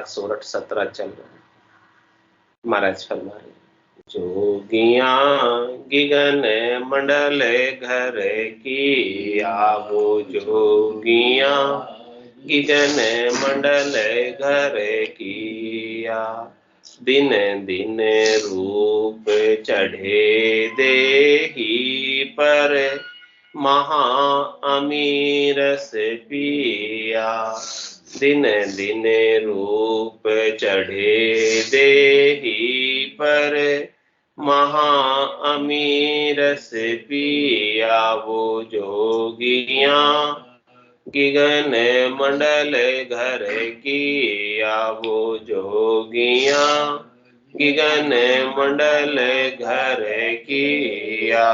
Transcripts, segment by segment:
सोरठ 17 चल रहा है। महाराज फरमा रहे जोगिया गिगन मंडल घर की आवो जोगिया गिगन मंडल घर किया दिन दिन रूप चढ़े देही पर महा अमीर से पिया दिन दिन रूप चढ़े देही पर महा अमीर से पिया वो जोगिया गिगन मंडल घर किया वो जोगिया गिगन मंडल घर किया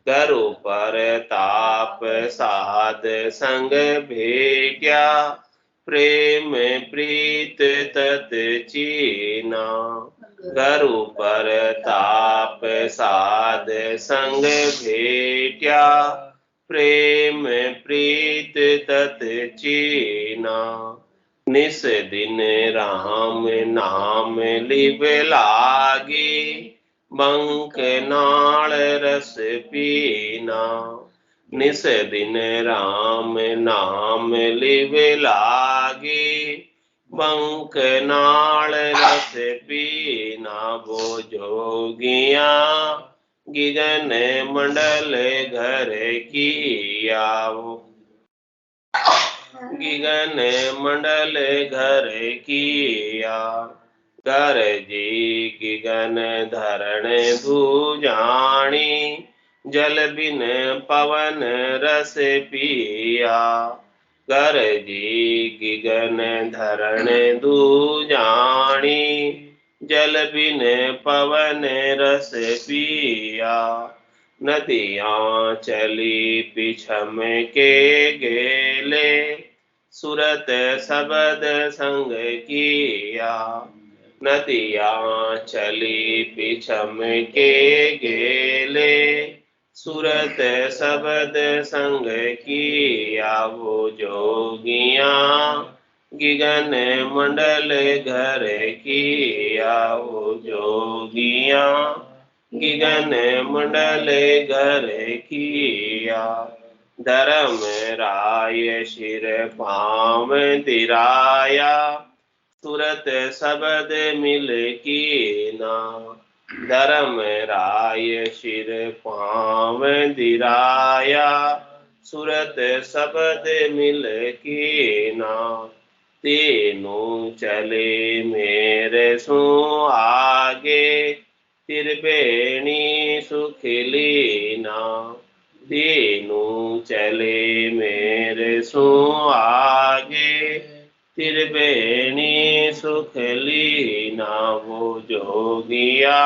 गरु पर ताप साध संग भेट्या प्रेम प्रीत तत चीना गरु पर ताप साध संग भेट्या प्रेम प्रीत तत चीना निस दिन राम नाम लिव लागी बंक नाल रस पीना निस दिन राम नाम लिव लागी बंक नाल रस पीना वो जोगिया गिगन मंडल घर किया गिगन मंडल घर किया कर जी गिगन धरण भुजाणी जल बिन पवन रस पिया कर जी गिगन धरण दूजाणी जल बिन पवन रस पिया नदियाँ चली पिछम के गेले सुरत सबद संग किया नदियाँ चली पिछम के गेले सुरत सबद संग किया वो जोगिया गिगन मंडल घर किया वो जोगिया गिगन मंडल घर किया धर्म राय शिर पाम दिराया सुरत सबद मिल कीना धर्म राय शिर पाम दिराया सुरत सबद मिल कीना तीनों चले मेरे सु आगे त्रिवेणी सुखलीना तीनों चले मेरे सु आगे त्रिवेणी सुखलीना वो जोगिया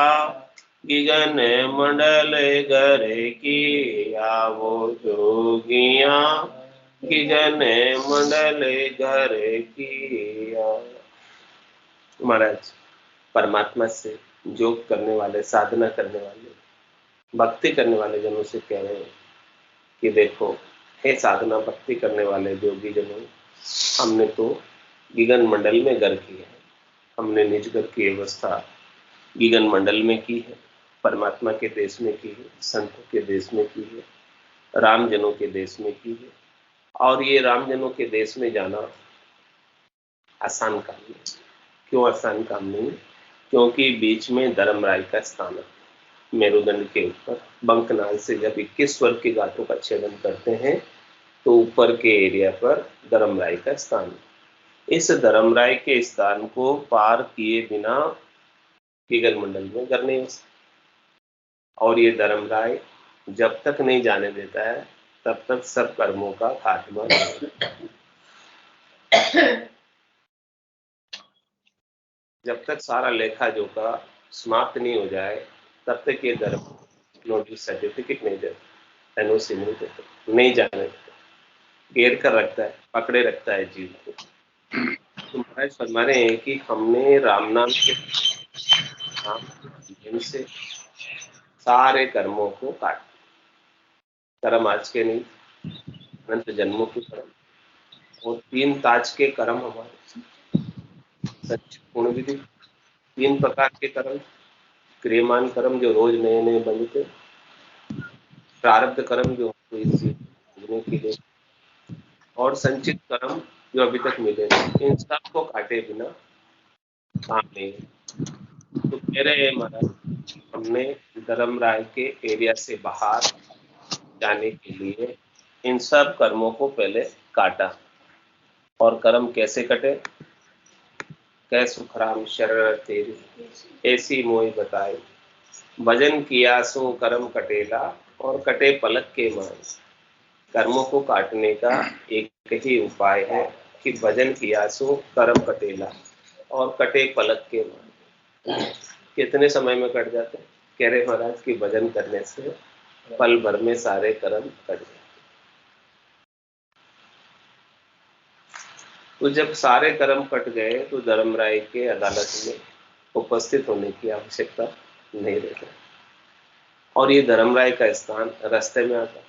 गिगन मंडल घर किया वो जोगिया गिगन मंडल घर किया। महाराज परमात्मा से योग करने वाले साधना करने वाले भक्ति करने वाले जनों से कह रहे हैं कि देखो हे साधना भक्ति करने वाले योगी जनों हमने तो गिगन मंडल में घर की है हमने निज घर की व्यवस्था गिगन मंडल में की है परमात्मा के देश में की है संतों के देश में की है राम जनों के देश में की है और ये राम जनों के देश में जाना आसान काम नहीं। क्यों आसान काम नहीं? क्योंकि बीच में धर्मराय का स्थान है मेरुदंड के ऊपर बंकनाल से जब 21 स्वर्ग की गाथों का छेदन करते हैं तो ऊपर के एरिया पर धर्मराय का स्थान है। इस धर्मराय के स्थान को पार किए बिना गिगन मंडल में घर नहीं हो सकता और ये धर्मराय जब तक नहीं जाने देता है तब तक सब कर्मों का खात्मा नहीं होता। जब तक सारा लेखा जोखा समाप्त नहीं हो जाए तब तक ये धर्म नोटिस सर्टिफिकेट नहीं देता एनओसी नहीं देता नहीं जाने देता घेर कर रखता है पकड़े रखता है जीव को। तो महाराज फरमा रहे हैं कि हमने राम नाम से सारे कर्मों को काट कर्म आज के नहीं अनंत जन्मों के कर्म और 3 ताज के कर्म हमारे संचित पूर्ण विधि, 3 प्रकार के कर्म, क्रियमान कर्म जो रोज नए नए बनते, प्रारब्ध कर्म जो हमको इस जीने के लिए, और संचित कर्म जो अभी तक मिले, इन सब को काटे बिना काम नहीं। तो कह रहे हैं महाराज, हमने धर्मराय के एरिया से बाहर जाने के लिए इन सब कर्मों को पहले काटा। और कर्म कैसे कटे? कै सुखराम शरण तेरी ऐसी मोई बताई, भजन किया सो कर्म कटेला और कटे पलक के मान। कर्मों को काटने का एक ही उपाय है कि भजन किया सो कर्म कटेला और कटे पलक के मान। कितने समय में कट जाते हैं? कह रहे महाराज कि भजन करने से पल भर में सारे कर्म कट जाते। तो जब सारे कर्म कट गए तो धर्मराय के अदालत में उपस्थित होने की आवश्यकता नहीं रहती। और ये धर्मराय का स्थान रास्ते में आता,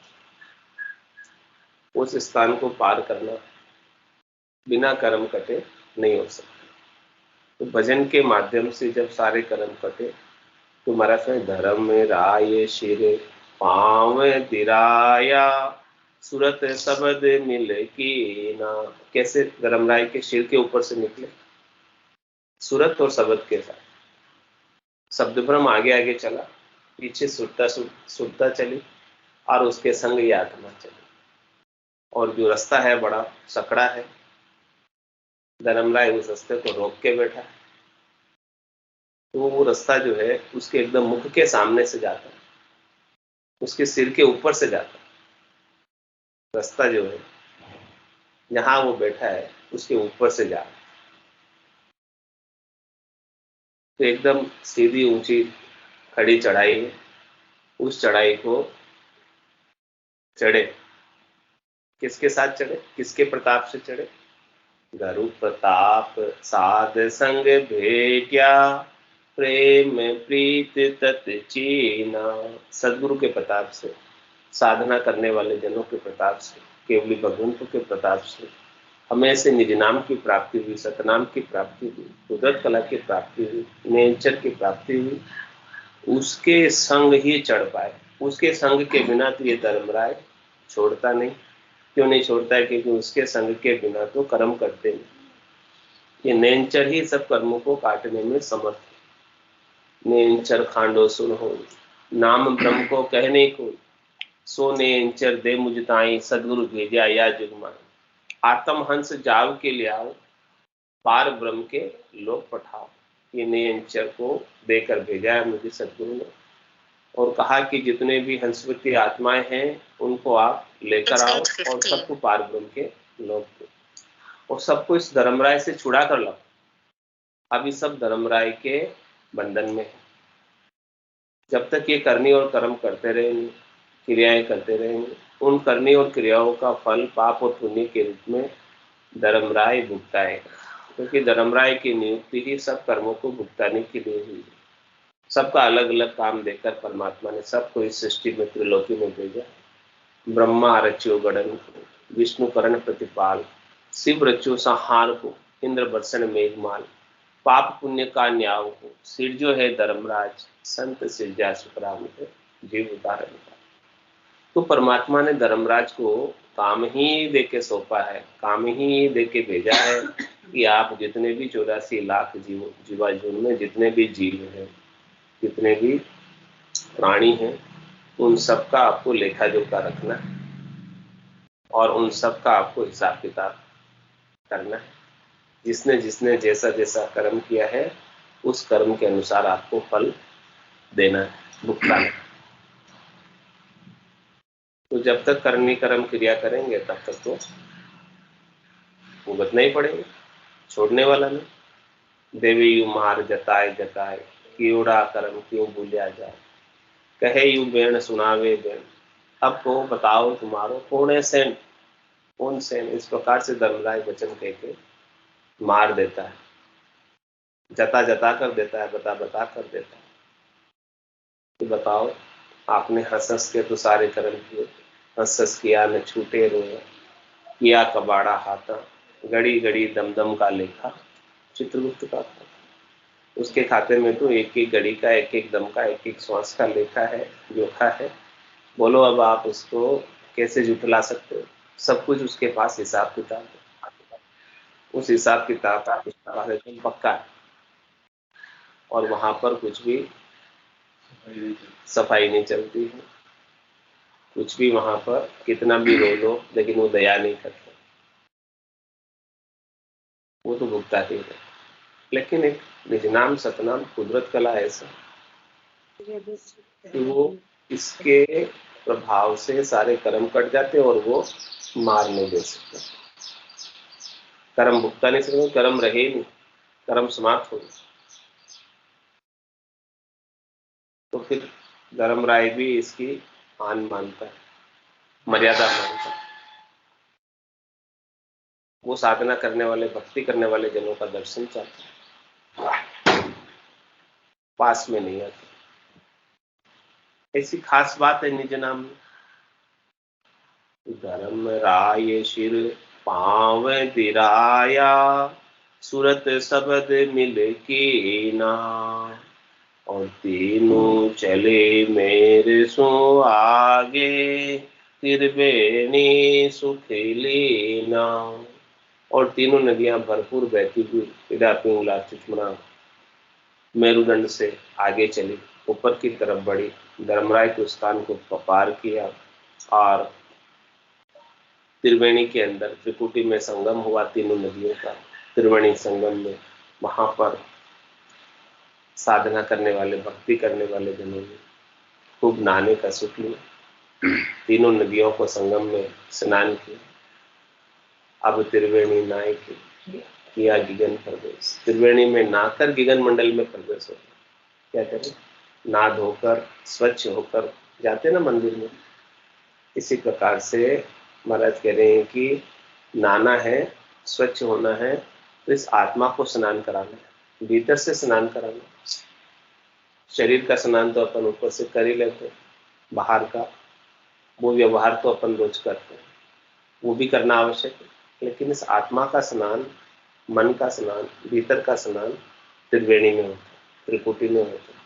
उस स्थान को पार करना बिना कर्म कटे नहीं हो सकता। तो भजन के माध्यम से जब सारे कर्म कटे तो महाराज में धर्म में राय शिरे पाव दिराया सूरत शब्द मिल की ना। कैसे धर्मराय के सिर के ऊपर से निकले सूरत और शब्द के साथ, शब्द भ्रम आगे आगे चला, पीछे सुरता चली और उसके संग ये आत्मा चली। और जो रास्ता है बड़ा सकड़ा है, धर्मराय उस रास्ते को रोक के बैठा है। तो वो रास्ता जो है उसके एकदम मुख के सामने से जाता है, उसके सिर के ऊपर से जाता है। रास्ता जो है जहां वो बैठा है उसके ऊपर से जा, तो एकदम सीधी ऊंची खड़ी चढ़ाई है। उस चढ़ाई को चढ़े, किसके साथ चढ़े, किसके प्रताप से चढ़े? गुरु प्रताप साध संग भेट्या प्रेम प्रीत तत् चीना। सदगुरु के प्रताप से, साधना करने वाले जनों के प्रताप से, केवली भगवंतों के प्रताप से हमें से निज नाम की प्राप्ति हुई, सतनाम की प्राप्ति हुई, कुदरत कला की प्राप्ति हुई, नेचर की प्राप्ति हुई। उसके संग ही चढ़ पाए। उसके संग के बिना तो ये धर्मराय छोड़ता नहीं। क्यों नहीं छोड़ता है? क्योंकि उसके संग के बिना तो कर्म करते नहीं। ये नेचर ही सब कर्मों को काटने में समर्थ है। नेचर खांडो सुन हो, नाम ब्रह्म को कहने को, सो नेचर दे मुझताई सदगुरु भेजा या जुगमान। आत्म हंस जाव के ले आओ, पार ब्रह्म के लोग पठाओ। ये नेचर को देकर भेजा है मुझे सदगुरु ने, और कहा कि जितने भी हंसवती आत्माएं हैं उनको आप लेकर आओ और सबको पार ब्रह्म के लोग दो, और सबको इस धर्मराय से छुड़ा कर लाओ। अभी सब धर्मराय के बंधन में है। जब तक ये करनी और कर्म करते रहेंगे, क्रियाएं करते रहेंगे, उन करनी और क्रियाओं का फल पाप और पुण्य के रूप में धर्मराय भुगताएगा। क्योंकि धर्मराय की नियुक्ति ही सब कर्मों को भुगताने के लिए हुई है। सबका अलग अलग काम देकर परमात्मा ने सबको इस सृष्टि में त्रिलोकी में भेजा। ब्रह्मा रच्यो गणन को, विष्णु करण प्रतिपाल, शिव रच्यो संहार को, इंद्र बरसन मेघमाल, पाप पुण्य का न्याय हो, सिर जो है धर्मराज, संत सिरजा सुखराम है, जीव उदाहरण का। तो परमात्मा ने धर्मराज को काम ही देके सौंपा है, काम ही देके भेजा है कि आप जितने भी 84 लाख जीवाजून में जितने भी जीव हैं, जितने भी प्राणी हैं, उन सब का आपको लेखा जोखा रखना है और उन सब का आपको हिसाब किताब करना है। जिसने जिसने जैसा जैसा कर्म किया है उस कर्म के अनुसार आपको फल देना है, भुगताना है। तो जब तक करनी कर्म क्रिया करेंगे तब तक तो भुगतना ही पड़ेगा, छोड़ने वाला नहीं। देवी यू मार जताए जताए, कीड़ा कर्म क्यों भूलिया जाए, कहे यू बेण सुनावे बेण, अब को बताओ तुम्हारो कौन है सेन, कौन सेन। इस प्रकार से धर्मराय वचन कह के मार देता है, जता जता कर देता है, बता बता कर देता है। तो बताओ, आपने हंस हंस के तो सारे कर्म किए, हंस हंस किया न छूटे रोया, किया कबाड़ा हाथा, गड़ी गड़ी दमदम का लेखा, चित्रगुप्त का खाता। उसके खाते में तो एक एक घड़ी का, एक एक दम का, एक एक श्वास का लेखा है, जोखा है। बोलो अब आप उसको कैसे जुटला सकते हो? सब कुछ उसके पास हिसाब किताब है। उस हिसाब किताब का उसका पास एकदम पक्का है, और वहां पर कुछ भी सफाई नहीं चलती है। कुछ भी वहां पर कितना भी रो लो, लेकिन वो दया नहीं करता, वो तो भुगताते ही है। लेकिन एक निजनाम सतनाम कुदरत कला ऐसा कि वो इसके प्रभाव से सारे कर्म कट जाते और वो मार नहीं दे सकता, कर्म भुगता नहीं सकते, कर्म रहे नहीं, कर्म समाप्त हो गए। तो फिर धर्मराय भी इसकी मान मानता है, मर्यादा मानता है। वो साधना करने वाले, भक्ति करने वाले जनों का दर्शन चाहता है, पास में नहीं आता। ऐसी खास बात है निज नाम में। धर्म राय शिर पांव दिराया, सूरत शब्द मिल की ना, और तीनों चले मेरे सो आगे, त्रिवेणी सुख लीना। और तीनों नदियां भरपूर बहती हुई इडा पिंगला चिचमना मेरुदंड से आगे चली, ऊपर की तरफ बढ़ी, धर्मराय के स्थान को पार किया, और त्रिवेणी के अंदर त्रिकुटी में संगम हुआ तीनों नदियों का। त्रिवेणी संगम में वहां पर साधना करने वाले, भक्ति करने वाले जनों ने खूब नहाने का सुख लिया। तीनों नदियों को संगम में स्नान किया। अब त्रिवेणी नाय किया गिगन प्रवेश। त्रिवेणी में नहाकर गिगन मंडल में प्रवेश हो गया। क्या करें, नहा धोकर स्वच्छ होकर जाते ना मंदिर में, इसी प्रकार से महाराज कह रहे हैं कि नहाना है, स्वच्छ होना है, तो इस आत्मा को स्नान कराना है, भीतर से स्नान कराना। शरीर का स्नान तो अपन ऊपर से कर ही लेते हैं, बाहर का वो व्यवहार तो अपन रोज करते हैं, वो भी करना आवश्यक है। लेकिन इस आत्मा का स्नान, मन का स्नान, भीतर का स्नान त्रिवेणी में होता है, त्रिकुटी में होता है,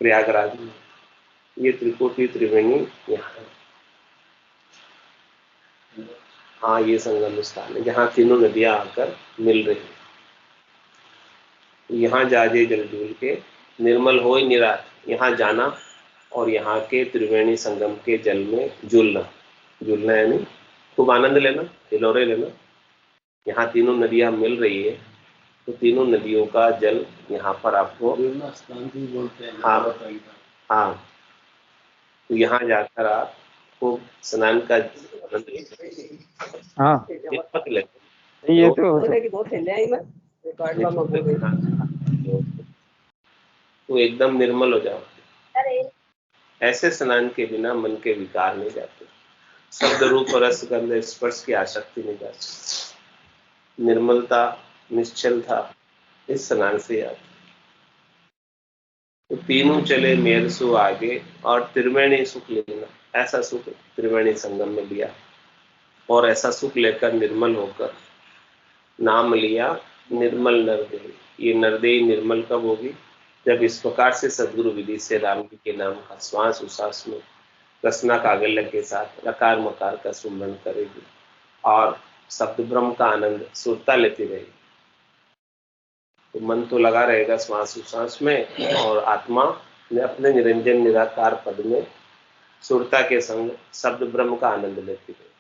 प्रयागराज में। ये त्रिकुटी त्रिवेणी यहाँ है। हाँ, ये संगम स्थान है जहाँ तीनों नदियां आकर मिल रही हैं। यहाँ जाजे जल जूल के निर्मल हो निरात, यहाँ जाना और यहाँ के त्रिवेणी संगम के जल में झूलना। झूलना यानी खूब आनंद लेना, हिलोरे लेना। यहाँ तीनों नदियां मिल रही है, तो तीनों नदियों का जल यहाँ पर आपको स्नान भी बोलते हैं। हाँ हाँ, तो यहाँ जाकर आप खूब स्नान का आनंद लेते। हाँ, ये तो एकदम निर्मल हो जाओ। ऐसे स्नान के बिना मन के विकार नहीं जाते, शब्द रूप रस गंध स्पर्श की आसक्ति नहीं जाती। निर्मलता, निश्चलता इस स्नान से आती। तो तीनों चले मेर सु आगे, और त्रिवेणी सुख लेना, ऐसा सुख त्रिवेणी संगम में लिया, और ऐसा सुख लेकर निर्मल होकर नाम लिया निर्मल नरदेही। ये नरदेही निर्मल कब होगी? जब इस प्रकार से सदगुरु विधि से राम जी के नाम का श्वास उश्वास में रसना कागल्य के साथ लकार मकार का सुमरण करेगी, और शब्द ब्रह्म का आनंद सुरता लेती रहेगी। तो मन तो लगा रहेगा श्वास उश्वास में, और आत्मा ने अपने निरंजन निराकार पद में सुरता के संग शब्द ब्रह्म का आनंद लेती रहेगी।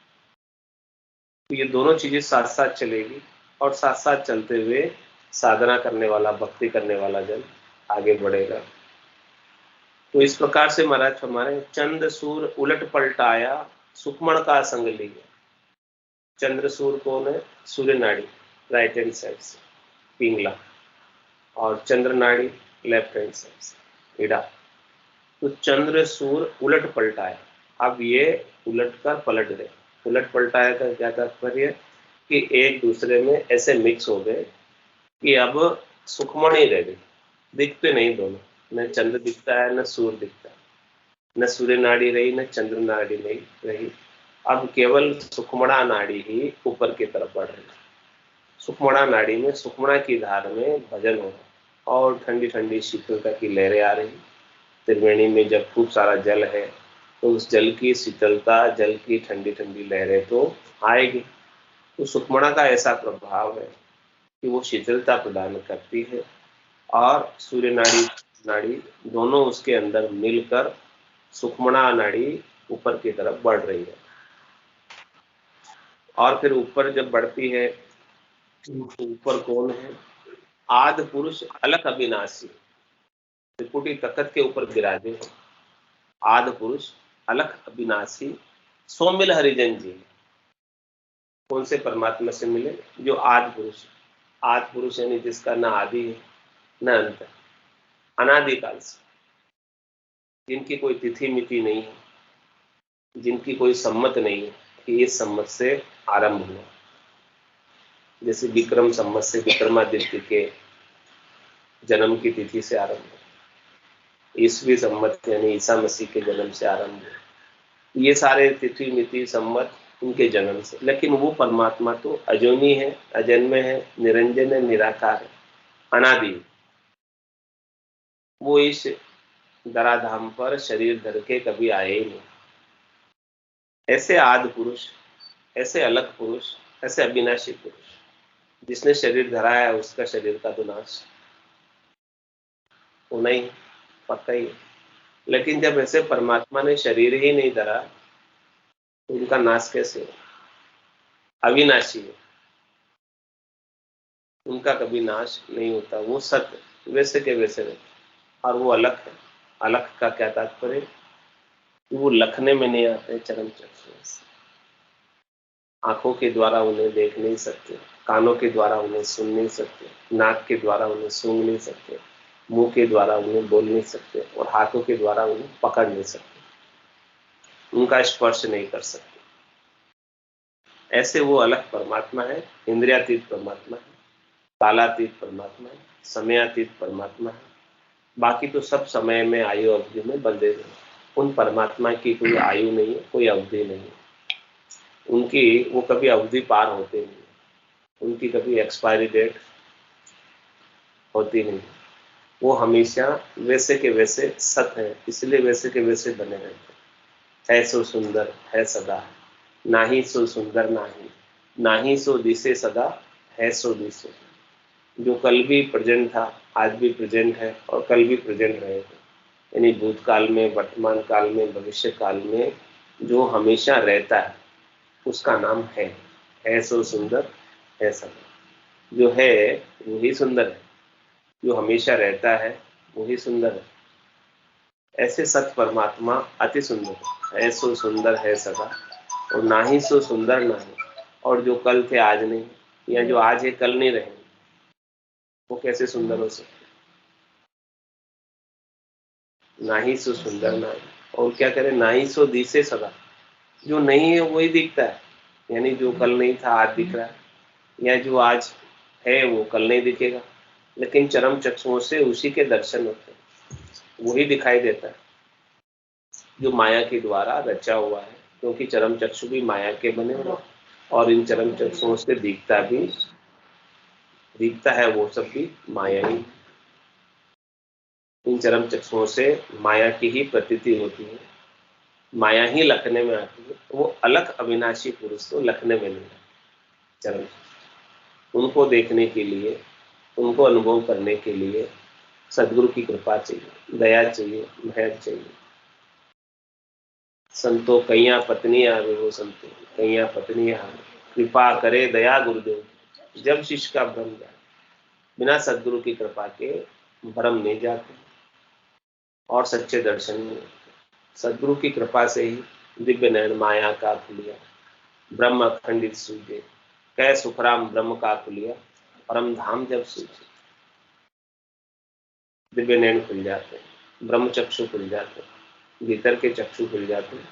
तो ये दोनों चीजें साथ साथ चलेगी, और साथ साथ चलते हुए साधना करने वाला, भक्ति करने वाला जन आगे बढ़ेगा। तो इस प्रकार से महाराज हमारे चंद्र सूर उलट पलटाया, सुक्मण का संग लिया। चंद्र सूर कौन है? सूर्य नाड़ी, राइट हैंड साइड से पिंगला, और चंद्र नाड़ी लेफ्ट हैंड साइड से इड़ा। तो चंद्र सूर उलट पलटाया, अब ये उलट कर पलट गए। उलट पलटाया का क्या तात्पर्य? कि एक दूसरे में ऐसे मिक्स हो गए कि अब सुखमण ही रह गए, दिखते नहीं दोनों। न चंद्र दिखता है, न सूर्य दिखता है, न सूर्य नाड़ी रही, न चंद्र नाड़ी नहीं रही। अब केवल सुखमणा नाड़ी ही ऊपर की तरफ बढ़ रही है। सुखमणा नाड़ी में, सुखमणा की धार में भजन हो रहा और ठंडी ठंडी शीतलता की लहरें आ रही। त्रिवेणी में जब खूब सारा जल है तो उस जल की शीतलता, जल की ठंडी ठंडी लहरें तो आएगी। तो सुखमणा का ऐसा प्रभाव है कि वो शीतलता प्रदान करती है और सूर्य नाड़ी नाड़ी दोनों उसके अंदर मिलकर सुखमणा नाड़ी ऊपर की तरफ बढ़ रही है। और फिर ऊपर जब बढ़ती है तो ऊपर कौन है? आदि पुरुष अलख अविनाशी त्रिपुटी तखत के ऊपर विराजे हैं। आदि पुरुष अलख अविनाशी सो मिल हरिजन जी। कौन से परमात्मा से मिले? जो आदि पुरुष। आदि पुरुष यानी जिसका न आदि है न अंत है, अनादिकाल से, जिनकी कोई तिथि मिति नहीं है, जिनकी कोई सम्मत नहीं है कि इस सम्मत से आरंभ हुआ। जैसे विक्रम सम्मत से विक्रमादित्य के जन्म की तिथि से आरंभ हुआ, ईसवी सम्मत यानी ईसा मसीह के जन्म से आरंभ हुआ। ये सारे तिथि मिति सम्मत उनके जन्म से। लेकिन वो परमात्मा तो अजोनी है, अजन्म है, निरंजन है, निराकार है, अनादि। वो इस धराधाम पर शरीर धर के कभी आए ही नहीं। ऐसे आदि पुरुष, ऐसे अलग पुरुष, ऐसे अविनाशी पुरुष, जिसने शरीर धरा है उसका शरीर का तो नाश होना ही पक्का ही है। लेकिन जब ऐसे परमात्मा ने शरीर ही नहीं धरा तो उनका नाश कैसे हो? अविनाशी है, उनका कभी नाश नहीं होता। वो सत्य वैसे के वैसे रहते और वो अलग है। अलग का क्या तात्पर्य? वो लखने में नहीं आते चरम चक्षु से। आंखों के द्वारा उन्हें देख नहीं सकते, कानों के द्वारा उन्हें सुन नहीं सकते, नाक के द्वारा उन्हें सूंघ नहीं सकते, मुंह के द्वारा उन्हें बोल नहीं सकते और हाथों के द्वारा उन्हें पकड़ नहीं सकते, उनका स्पर्श नहीं कर सकते। ऐसे वो अलग परमात्मा है, इंद्रियातीत परमात्मा है, कालातीत परमात्मा है, समयातीत परमात्मा है। बाकी तो सब समय में, आयु अवधि में बंधे हुए। उन परमात्मा की कोई आयु नहीं है, कोई अवधि नहीं है। उनकी वो कभी अवधि पार होते नहीं, उनकी कभी एक्सपायरी डेट होती नहीं। वो हमेशा वैसे के वैसे सत है, इसलिए वैसे के वैसे बने रहते हैं। है सो सुंदर है सदा, नाही सो सुंदर नाही, नाही सो दिसे सदा, है सो दिसे। जो कल भी प्रेजेंट था, आज भी प्रेजेंट है और कल भी प्रेजेंट रहेगा। यानी भूतकाल में, वर्तमान काल में, भविष्य काल में जो हमेशा रहता है उसका नाम है सो सुंदर है सदा। जो है वही सुंदर है, जो हमेशा रहता है वही सुंदर है। ऐसे सत परमात्मा अति सुंदर है सो सुंदर है सदा, और ना ही सो सुंदर नहीं। और जो कल थे आज नहीं, या जो आज है कल नहीं रहेंगे, वो कैसे सुंदर हो सकते? ना ही सो सुंदर नहीं। और क्या करें? ना ही सो दिसे सदा। जो नहीं है वही दिखता है, यानी जो कल नहीं था आज दिख रहा है, या जो आज है वो कल नहीं दिखेगा। लेकिन चरम चक्षुओं से उसी के दर्शन होते हैं, वही दिखाई देता है जो माया के द्वारा रचा हुआ है। क्योंकि चरम चक्षु भी माया के बने हुए और इन चरम चक्षुओं से दिखता है वो सब भी माया ही। इन चरम चक्षुओं से माया की ही प्रतीति होती है, माया ही लखने में आती है। वो अलग अविनाशी पुरुष तो लखने में नहीं है। चरम उनको देखने के लिए, उनको अनुभव करने के लिए सदगुरु की कृपा चाहिए, दया चाहिए, महर चाहिए। संतो कैया पत्नी आवे, वो संतो कैया पत्नी आवे, कृपा करे दया गुरुदेव, जब शिष्य का भ्रम जाए। बिना सदगुरु की कृपा के भ्रम नहीं जाते और सच्चे दर्शन नहीं होते। सदगुरु की कृपा से ही दिव्य नयन माया का खुलिया, ब्रह्म अखंडित सूझे, कै सुखराम ब्रह्म का खुलिया, परम धाम जब सूझे। दिव्य नयन खुल जाते हैं, ब्रह्म चक्षु खुल जाते हैं, भीतर के चक्षु खुल जाते हैं।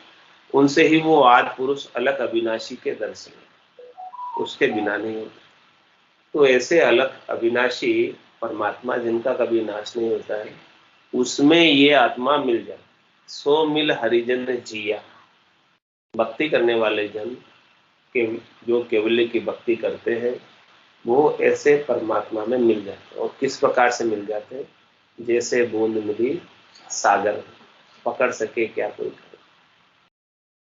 उनसे ही वो आदि पुरुष अलग अविनाशी के दर्शन, उसके बिना नहीं होते। तो ऐसे अलग अविनाशी परमात्मा जिनका कभी नाश नहीं होता है, उसमें ये आत्मा मिल जाए। सो मिल हरिजन जिया। भक्ति करने वाले जन के जो केवल्य की भक्ति करते हैं, वो ऐसे परमात्मा में मिल जाते हैं। और किस प्रकार से मिल जाते हैं? जैसे बूंद मिली सागर, पकड़ सके क्या कोई करे।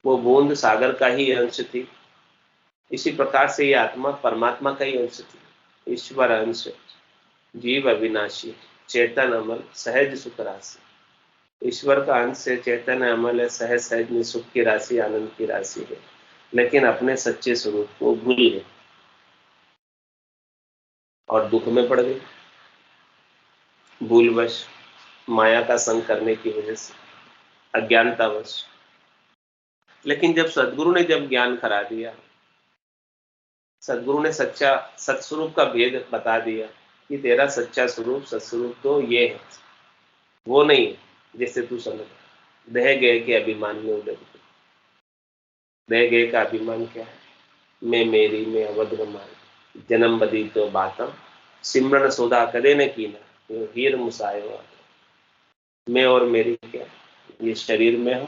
वो बूंद सागर का ही अंश थी, इसी प्रकार से ये आत्मा परमात्मा का ही अंश थी। ईश्वर अंश, जीव अविनाशी, चेतन अमल, सहज सुख राशि। ईश्वर का अंश से चेतन अमल है, सहज सहज में सुख की राशि, आनंद की राशि है, लेकिन अपने सच्चे स्वरूप को भूल गए और दुख में पड़ गए, भूलवश, माया का संग करने की वजह से, अज्ञानतावश। लेकिन जब सदगुरु ने जब ज्ञान करा दिया, सदगुरु ने सच्चा सत्स्वरूप का भेद बता दिया कि तेरा सच्चा स्वरूप सत्स्वरूप तो ये है, वो नहीं है जैसे तू समझ। दह गए के अभिमान में उलझ गए। दह गए का अभिमान क्या है? मैं मेरी में अवध रमाई, जन्म बदी तो बातम, सिमरन सोदा कदे न कीना, यो हीर मुसायो। मैं और मेरी क्या, ये शरीर में हूँ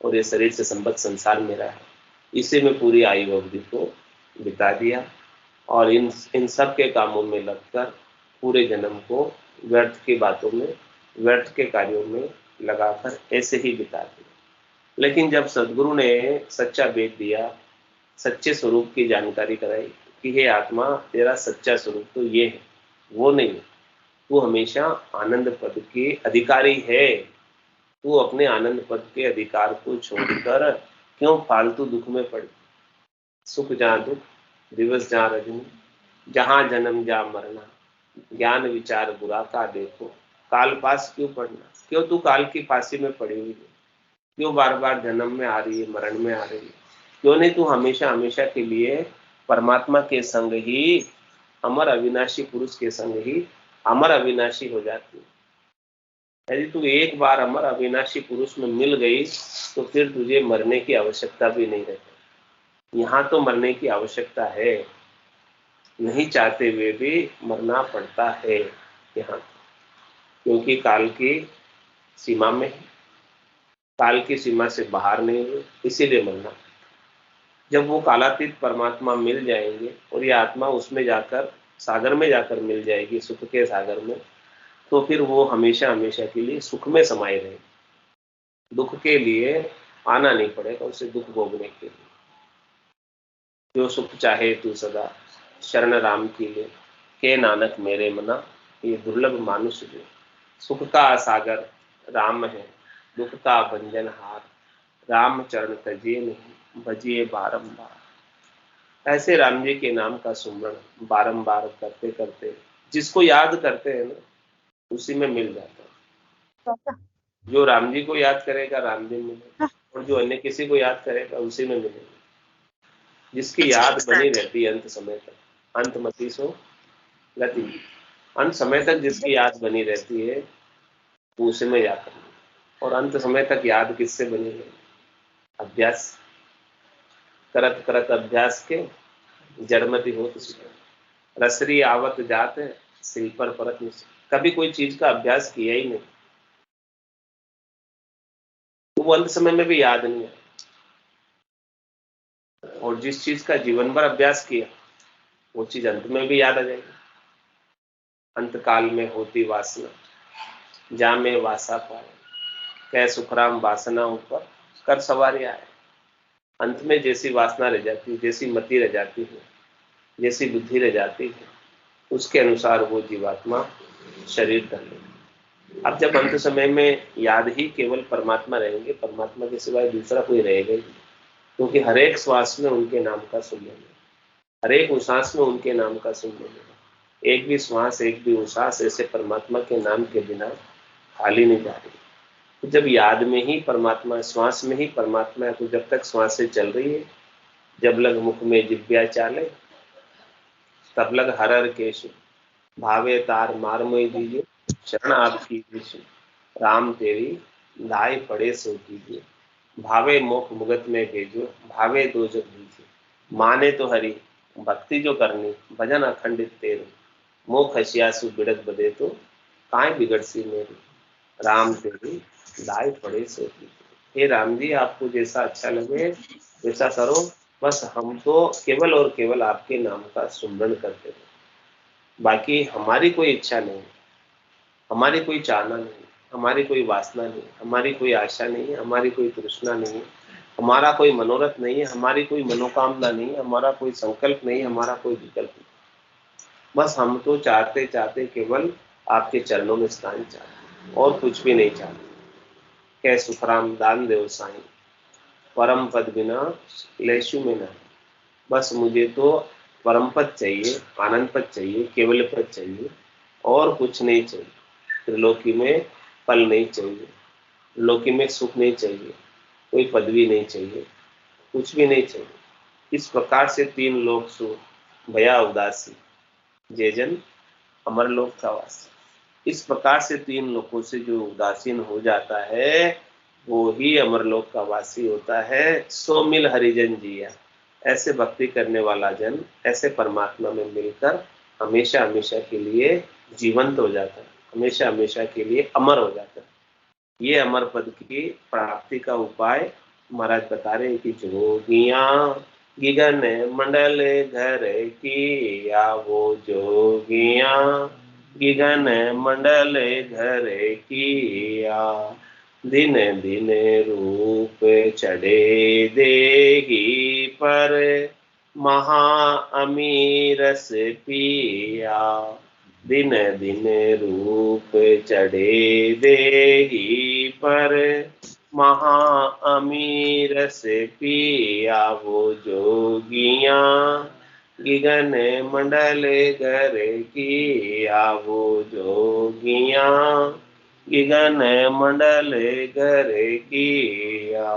और ये शरीर से संबद्ध संसार मेरा है। इसी में पूरी आयु अवधि को बिता दिया और इन सब के कामों में लगकर पूरे जन्म को व्यर्थ की बातों में, व्यर्थ के कार्यों में लगाकर ऐसे ही बिता दिया। लेकिन जब सदगुरु ने सच्चा वेद दिया, सच्चे स्वरूप की जानकारी कराई कि हे आत्मा, तेरा सच्चा स्वरूप तो ये है, वो नहीं, तू हमेशा आनंद पद के अधिकारी है। तू अपने आनंद पद के अधिकार को छोड़कर क्यों फालतू दुख में पड़े? सुख जहाँ दुख, दिवस जहाँ रजनी, जहाँ जन्म जहाँ मरना, ज्ञान विचार बुरा का देखो, काल पास क्यों पढ़ना? क्यों तू काल की फांसी में पड़ी हुई है? क्यों बार बार जन्म में आ रही है, मरण में आ रही है? क्यों नहीं तू हमेशा हमेशा के लिए परमात्मा के संग ही, अमर अविनाशी पुरुष के संग ही अमर अविनाशी हो जाती है। यदि तू एक बार अमर अविनाशी पुरुष में मिल गई तो फिर तुझे मरने की आवश्यकता भी नहीं रहती। यहाँ तो मरने की आवश्यकता है, नहीं चाहते हुए भी मरना पड़ता है यहाँ, क्योंकि काल की सीमा में, काल की सीमा से बाहर नहीं हुए, इसीलिए मरना। जब वो कालातीत परमात्मा मिल जाएंगे और ये आत्मा उसमें जाकर, सागर में जाकर मिल जाएगी, सुख के सागर में, तो फिर वो हमेशा हमेशा के लिए सुख में समाये रहे। दुख के लिए आना नहीं पड़ेगा उसे, दुख भोगने के लिए। जो सुख चाहे तू सदा, शरण राम की ले, के नानक मेरे मना, ये दुर्लभ मानुष जो। सुख का सागर राम है, दुख का भंजन हार, राम चरण तजिए नहीं, भजिए बारंबार। ऐसे राम जी के नाम का सुमरण बारंबार करते करते जिसको याद करते हैं ना, उसी में मिल जाता है। जो राम जी को याद करेगा राम जी मिलेगा, और जो अन्य किसी को याद करेगा उसी में मिलेगा। जिसकी याद बनी रहती है अंत समय तक, अंत मती सो गति, अंत समय तक जिसकी याद बनी रहती है वो उसी में याद करना। और अंत समय तक याद किससे बनी है? अभ्यास करत करत अभ्यास के, जड़मति होत सुख, रसरी आवत जात है, सिल पर परत निश्चय। कभी कोई चीज का अभ्यास किया ही नहीं तो वो अंत समय में भी याद नहीं है। और जिस चीज का जीवन भर अभ्यास किया वो चीज अंत में भी याद आ जाएगी। अंत काल में होती वासना, जा में वासा पाए, कह सुखराम वासना ऊपर कर सवारी आए। अंत में जैसी वासना रह जाती है, जैसी मति रह जाती है, जैसी बुद्धि रह जाती है, उसके अनुसार वो जीवात्मा शरीर कर लेगी। अब जब अंत समय में याद ही केवल परमात्मा रहेंगे, परमात्मा के सिवाय दूसरा कोई रहेगा ही, क्योंकि हर एक श्वास में उनके नाम का सुमिरन है, हर एक उसास में उनके नाम का सुमिरन है। एक भी श्वास, एक भी उसास ऐसे परमात्मा के नाम के बिना खाली नहीं जा रही। तो जब याद में ही परमात्मा, श्वास में ही परमात्मा है, तो जब तक श्वासें चल रही है, जब लग मुख में जिव्या चाले, तब लग हर केशु, भावे तार मार मोई दीजिए, शरण आपकी विशु, राम तेरी लाए पड़े सो कीजिए, भावे मोख मुगत में भेजो, भावे दो जग दीजिए, माने तो हरि भक्ति जो करनी, भजन अखंडित तेरो, मोख हसियासु बिड़त बदे तो काय बिगड़ सी मेरी, राम तेरी लाए पड़े सो कीजिए। हे राम जी, आपको जैसा अच्छा लगे वैसा करो, बस हम तो केवल और केवल आपके नाम का सुमरण करते थे, बाकी हमारी कोई इच्छा नहीं, हमारी कोई चाहना नहीं, हमारी कोई वासना नहीं, हमारी कोई आशा नहीं, हमारी कोई तृष्णा नहीं, हमारा कोई मनोरथ नहीं, हमारी कोई मनोकामना नहीं, हमारा कोई संकल्प नहीं, हमारा कोई विकल्प नहीं। बस हम तो चाहते चाहते केवल आपके चरणों में स्नान चाहते और कुछ भी नहीं चाहते। कै सुखराम दान देव साईं, परम पद बिना लेशु में नहीं। बस मुझे तो परम पद चाहिए, आनंद पद चाहिए, केवल पद चाहिए और कुछ नहीं चाहिए। त्रिलोकी में फल नहीं चाहिए, त्रिलोकी में सुख नहीं चाहिए, कोई पदवी नहीं चाहिए, कुछ भी नहीं चाहिए। इस प्रकार से तीन लोक सुख भया उदासी, जय जन अमरलोक का वासी। इस प्रकार से तीन लोकों से जो उदासीन हो जाता है वो ही अमरलोक का वासी होता है। सो मिल हरिजन जिया, ऐसे भक्ति करने वाला जन ऐसे परमात्मा में मिलकर हमेशा हमेशा के लिए जीवंत हो जाता है, हमेशा हमेशा के लिए अमर हो जाता है। ये अमर पद की प्राप्ति का उपाय महाराज बता रहे हैं कि जोगिया गिगन मंडल घर की या वो जोगिया गिगन मंडल घर की या दिन दिन रूप चढ़े देगी पर महा अमीरस पिया। दिन दिन रूप चढ़े देही पर महा अमीर से पिया वो जोगिया गिगन मंडल घर किया वो जोगिया गिगन मंडल घर किया।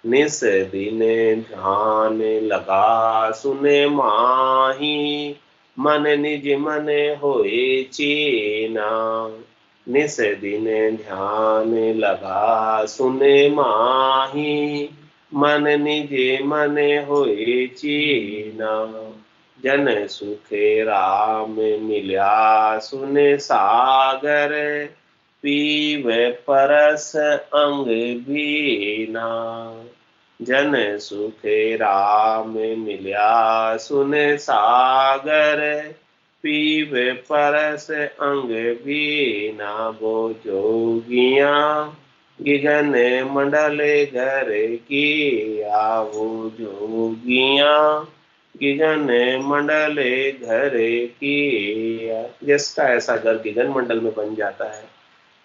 निस दिन ध्यान लगा सुने माही मन निज मन होए चीना। निस दिन ध्यान लगा सुने माही मन निज मन होए चीना। जन सुखे राम मिल्या सुने सागर पीवे परस अंग भीना। जन सुखे राम मिल्या सुने सागर पीवे परस अंग भीना। वो जोगिया गिगन मंडल घर किया वो जोगिया गिगन मंडल घर किया। जिसका ऐसा घर गिगन मंडल में बन जाता है,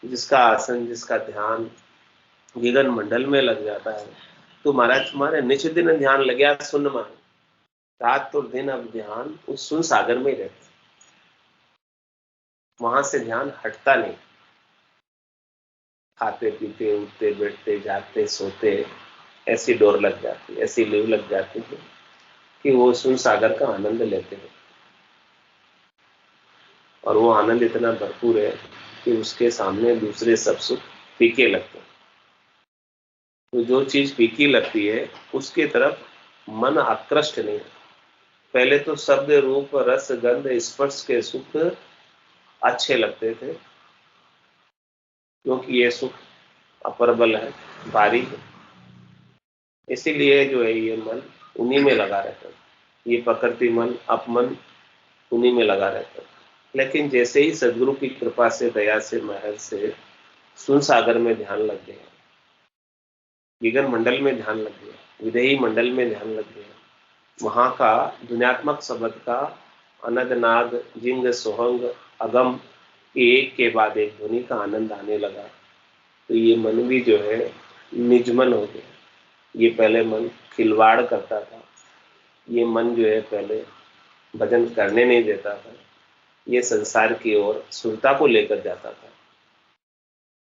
जिसका आसन जिसका ध्यान गिगन मंडल में लग जाता है, तो महाराज तुम्हारे निच दिन ध्यान लगे सुन मान, रात तो दिन अब ध्यान उस सुन सागर में रहता, वहां से ध्यान हटता नहीं। खाते पीते उठते बैठते जागते सोते ऐसी डोर लग जाती, ऐसी लीव लग जाती है कि वो सुन सागर का आनंद लेते हैं। और वो आनंद इतना भरपूर है कि उसके सामने दूसरे सब सुख फीके लगते हैं। तो जो चीज फीकी लगती है उसके तरफ मन आकृष्ट नहीं है। पहले तो शब्द रूप रस गंध स्पर्श के सुख अच्छे लगते थे, क्योंकि ये सुख अपरबल है, भारी है, इसीलिए जो है ये मन उन्हीं में लगा रहता है। ये प्रकृति मन अपमन उन्हीं में लगा रहता है। लेकिन जैसे ही सदगुरु की कृपा से दया से महर से सुन सागर में ध्यान लग गया, गिगन मंडल में ध्यान लग गया, विदेही मंडल में ध्यान लग गया, वहां का दुनियात्मक शब्द का अनद नाद जिंग सोहंग अगम एक के बाद एक ध्वनि का आनंद आने लगा। तो ये मन भी जो है निजमन हो गया। ये पहले मन खिलवाड़ करता था, ये मन जो है पहले भजन करने नहीं देता था, ये संसार की ओर सुरता को लेकर जाता था।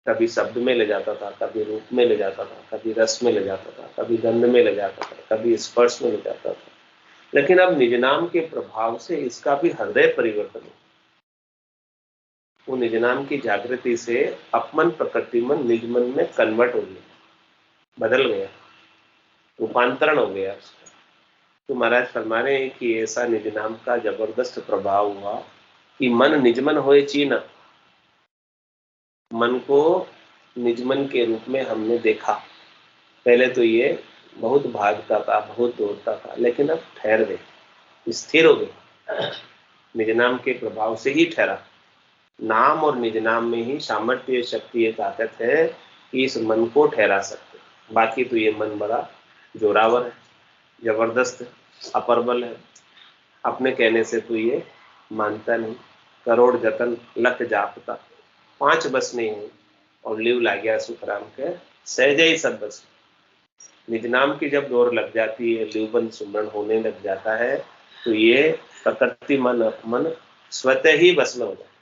कभी शब्द में ले जाता था, कभी रूप में ले जाता था, कभी रस में ले जाता था, कभी गंध में ले जाता था, कभी स्पर्श में ले जाता था। लेकिन अब निज नाम के प्रभाव से इसका भी हृदय परिवर्तन हो। वो निज नाम की जागृति से अपमन प्रकृति मन निज मन में कन्वर्ट हो गया, बदल गया, रूपांतरण हो गया। तो महाराज फरमा रहे हैं कि ऐसा निज नाम का जबरदस्त प्रभाव हुआ कि मन निजमन होए चीना। मन को निजमन के रूप में हमने देखा। पहले तो ये बहुत भागता था, बहुत दौड़ता था, लेकिन अब ठहर गए, स्थिर हो गए, निज नाम के प्रभाव से ही ठहरा। नाम और निज नाम में ही सामर्थ्य, शक्ति, ये ताकत है कि इस मन को ठहरा सकते। बाकी तो ये मन बड़ा जोरावर है, जबरदस्त है, अप्रबल है, अपने कहने से तो ये मानता नहीं। करोड़ जतन लख जापता, 5 बस नहीं हुई, और लिव ला गया सुखराम के सहज ही सब बस। निज नाम की जब डोर लग जाती है, लिवबंद सुमरण होने लग जाता है, तो ये प्रकृति मन स्वतः ही बस में हो जाता है।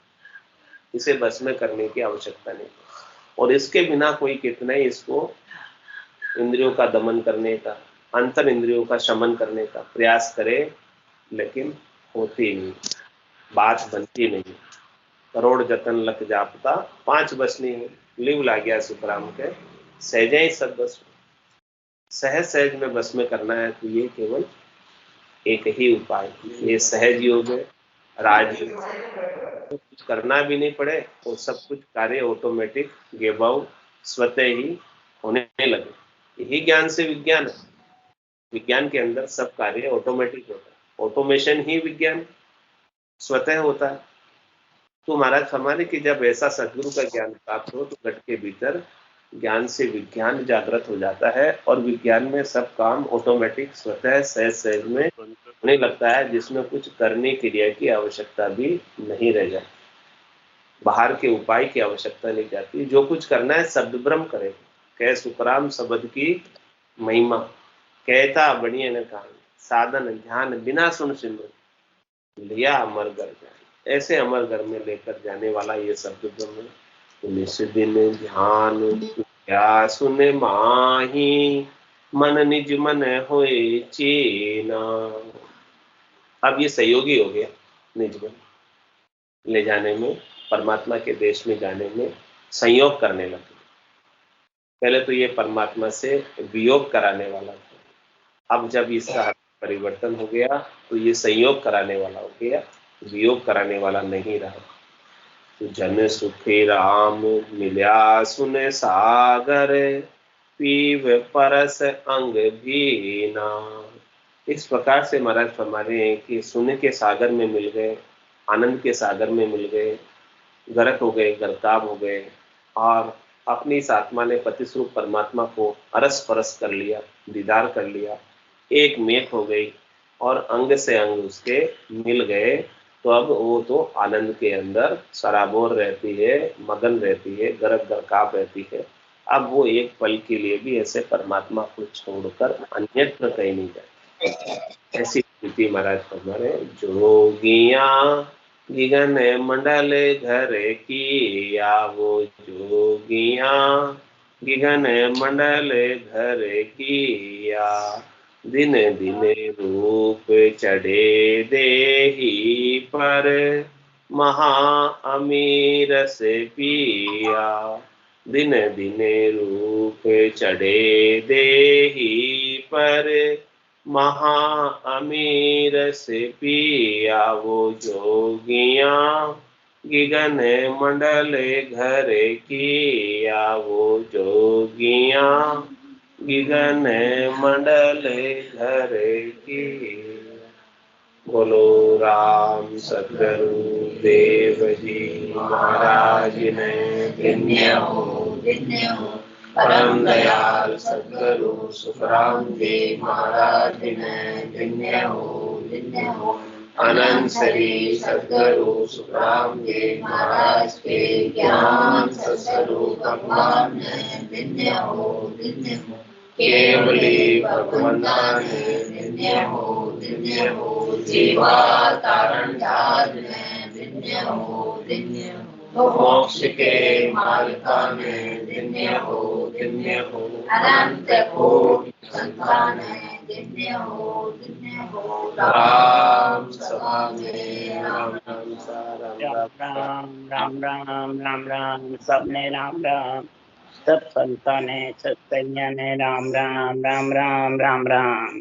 इसे बस में करने की आवश्यकता नहीं, और इसके बिना कोई कितना ही इसको इंद्रियों का दमन करने का, अंतर इंद्रियों का शमन करने का प्रयास करे, लेकिन होती नहीं, बात बनती नहीं। करोड़ जतन लख जापता, 5 बस नहीं है, लिव ला गया सुखराम के सहज ही सब बस। सहज सहज में बस में करना है तो ये केवल एक ही उपाय, ये सहज योग है, राजयोग। तो कुछ करना भी नहीं पड़े और सब कुछ कार्य ऑटोमेटिक गेबाउ स्वतः ही होने लगे। यही ज्ञान से विज्ञान है। विज्ञान के अंदर सब कार्य ऑटोमेटिक होता है, ऑटोमेशन ही विज्ञान स्वतः होता है। तो महाराज हमारे कि जब ऐसा सदगुरु का ज्ञान प्राप्त हो तो घट के भीतर ज्ञान से विज्ञान जागृत हो जाता है, और विज्ञान में सब काम ऑटोमेटिक स्वतः सहज सहज में होने लगता है, जिसमें कुछ करने क्रिया की आवश्यकता भी नहीं रह जाती, बाहर के उपाय की आवश्यकता नहीं जाती। जो कुछ करना है शब्द ब्रह्म करे, कह सुखराम शब्द की महिमा, कहता बढ़िया ने कहा, साधन ध्यान बिना सुन सिमरन, लिया अमर घर जाए। ऐसे अमर घर में लेकर जाने वाला ये शब्द ब्रह्म है। तो निश्चित दिन ध्यान क्या सुने माही, मन निज मन होए चेना। अब ये सहयोगी हो गया, निज मन ले जाने में, परमात्मा के देश में जाने में संयोग करने लगे। पहले तो ये परमात्मा से वियोग कराने वाला था, अब जब इसका परिवर्तन हो गया तो ये संयोग कराने वाला हो गया, वियोग कराने वाला नहीं रहा। तो जन सुखी राम मिल्या सुने सागर, पीव परस अंग भीना। इस प्रकार से महाराज फरमाते हैं कि सुने के सागर में मिल गए, आनंद के सागर में मिल गए, गर्क हो गए, गर्ताब हो गए, और अपनी इस आत्मा ने पतिस्वरूप परमात्मा को अरस परस कर लिया, दीदार कर लिया, एक मेक हो गई, और अंग से अंग उसके मिल गए। तो अब वो तो आनंद के अंदर सराबोर रहती है, मगन रहती है, गर्क गर्काब रहती है। अब वो एक पल के लिए भी ऐसे परमात्मा को छोड़कर अन्यत्र कहीं नहीं जाती। ऐसी स्थिति महाराज फरमाने, जोगिया गिगन मंडल घर की, आवो जोगिया गिगन मंडल घर किया, दिन दिन रूप चढ़े देही पर, महा अमीर से पिया। दिन दिन रूप चढ़े देही पर, महा अमीर से पिया, वो जोगिया गिगन मंडल घर किया, वो जोगिया गिगन मंडल घर की। बोलो राम सद्गुरु देव जी महाराज ने धन्य हो, धन्य हो। परम दयाल सद्गुरु सुखराम जी महाराज ने धन्य हो, धन्य हो। अनंत श्री सद्गुरु सुखराम जी महाराज के ज्ञान स्वरूप भगवान ने धन्य हो, धन्य हो। केवली भगवंता ने धन्य हो, धन्य हो। जीवा तारण दाद ने धन्य हो, धन्य हो। मोक्ष के मार्गा ने धन्य हो, धन्य हो। अनंत कोटि संतान ने धन्य हो, धन्य हो। राम सभा में राम राम राम राम राम राम, सबने राम राम, सब संतान है, सब कन्या ने राम राम राम राम राम राम।